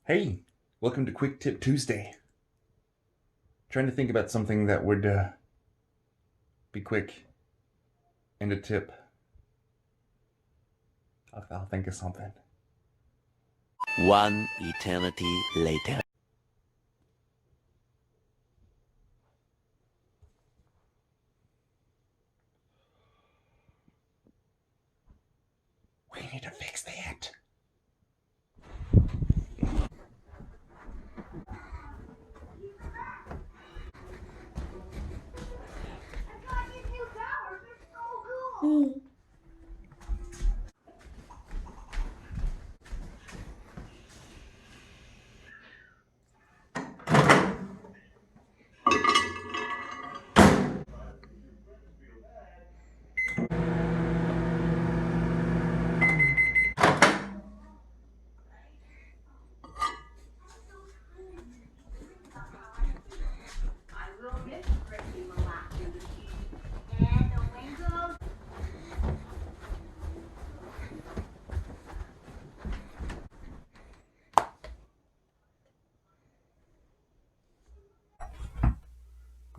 Hey, welcome to Quick Tip Tuesday. Trying to think about something that would be quick and a tip. I'll think of something. One eternity later. We need to fix that.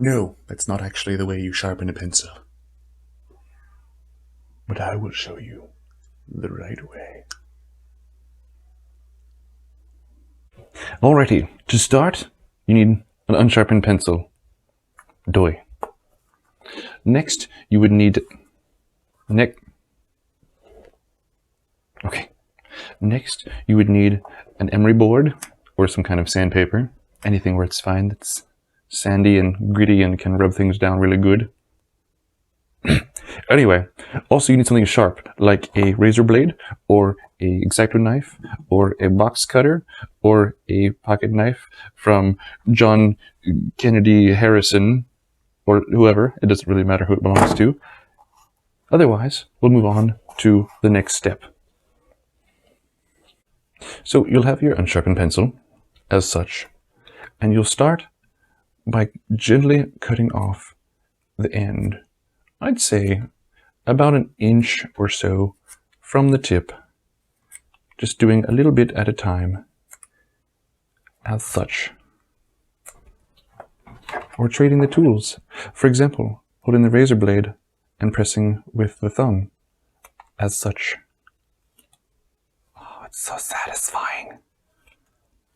No, that's not actually the way you sharpen a pencil. But I will show you the right way. Alrighty, to start, you need an unsharpened pencil. Doi. Next, you would need... Next, you would need an emery board or some kind of sandpaper. Anything where it's fine that's sandy and gritty and can rub things down really good. Anyway, also you need something sharp, like a razor blade, or a X-Acto knife, or a box cutter, or a pocket knife from John Kennedy Harrison, or whoever. It doesn't really matter who it belongs to. Otherwise, we'll move on to the next step. So you'll have your unsharpened pencil, as such, and you'll start by gently cutting off the end. I'd say about an inch or so from the tip, just doing a little bit at a time, as such. Or trading the tools. For example, holding the razor blade and pressing with the thumb, as such. Oh, it's so satisfying.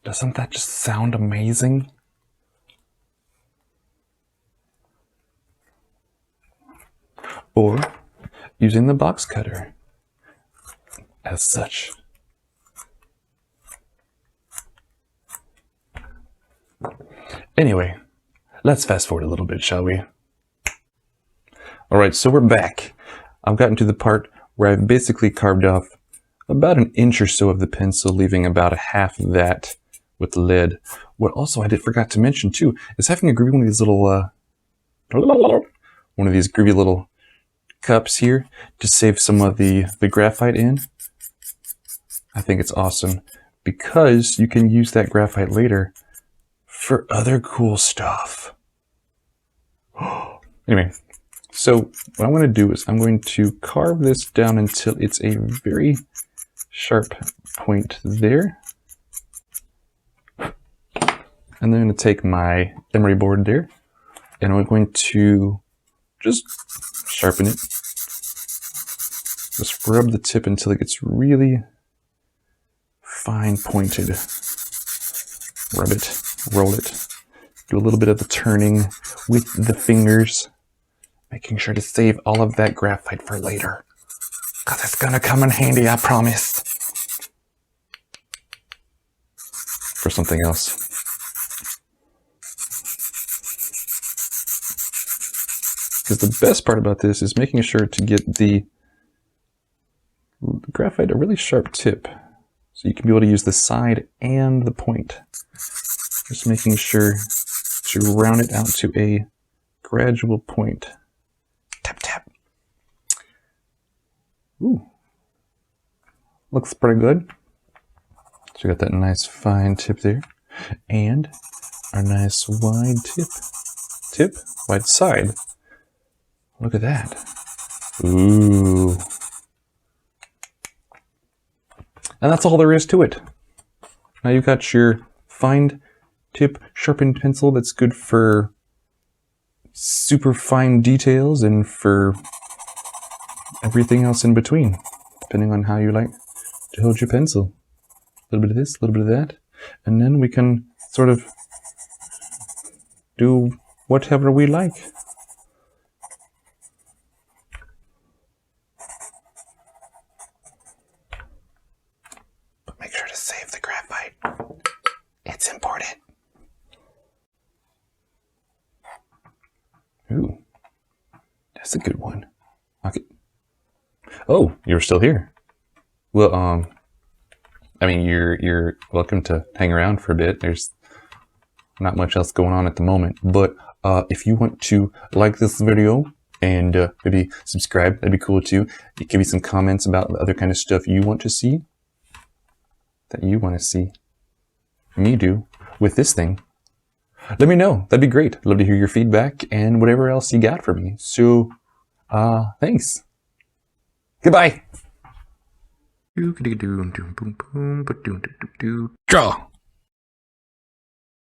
Doesn't that just sound amazing? Or using the box cutter, as such. Anyway, let's fast forward a little bit, shall we? Alright, so we're back. I've gotten to the part where I've basically carved off about an inch or so of the pencil, leaving about a half of that with the lead. What also I forgot to mention too is having a groovy one of these little groovy little cups here to save some of the graphite in. I think it's awesome because you can use that graphite later for other cool stuff. Anyway, so what I'm going to do is I'm going to carve this down until it's a very sharp point there. And then I'm going to take my emery board there and I'm going to just sharpen it. Just rub the tip until it gets really fine pointed. Rub it, roll it. Do a little bit of the turning with the fingers, making sure to save all of that graphite for later. Because it's going to come in handy, I promise. For something else. Because the best part about this is making sure to get the graphite a really sharp tip. So you can be able to use the side and the point. Just making sure to round it out to a gradual point. Tap, tap. Ooh. Looks pretty good. So we got that nice fine tip there. And our nice wide wide side. Look at that. Ooh. And that's all there is to it. Now you got your fine tip sharpened pencil that's good for super fine details and for everything else in between, depending on how you like to hold your pencil. A little bit of this, a little bit of that, and then we can sort of do whatever we like. But make sure to save the graphite. It's important. Ooh, that's a good one. Okay. Oh, you're still here. Well, I mean, you're welcome to hang around for a bit. There's not much else going on at the moment, but if you want to like this video and maybe subscribe, that'd be cool too. Give me some comments about the other kind of stuff you want to see, me do with this thing. Let me know. That'd be great. I'd love to hear your feedback and whatever else you got for me. So, thanks. Goodbye. Draw.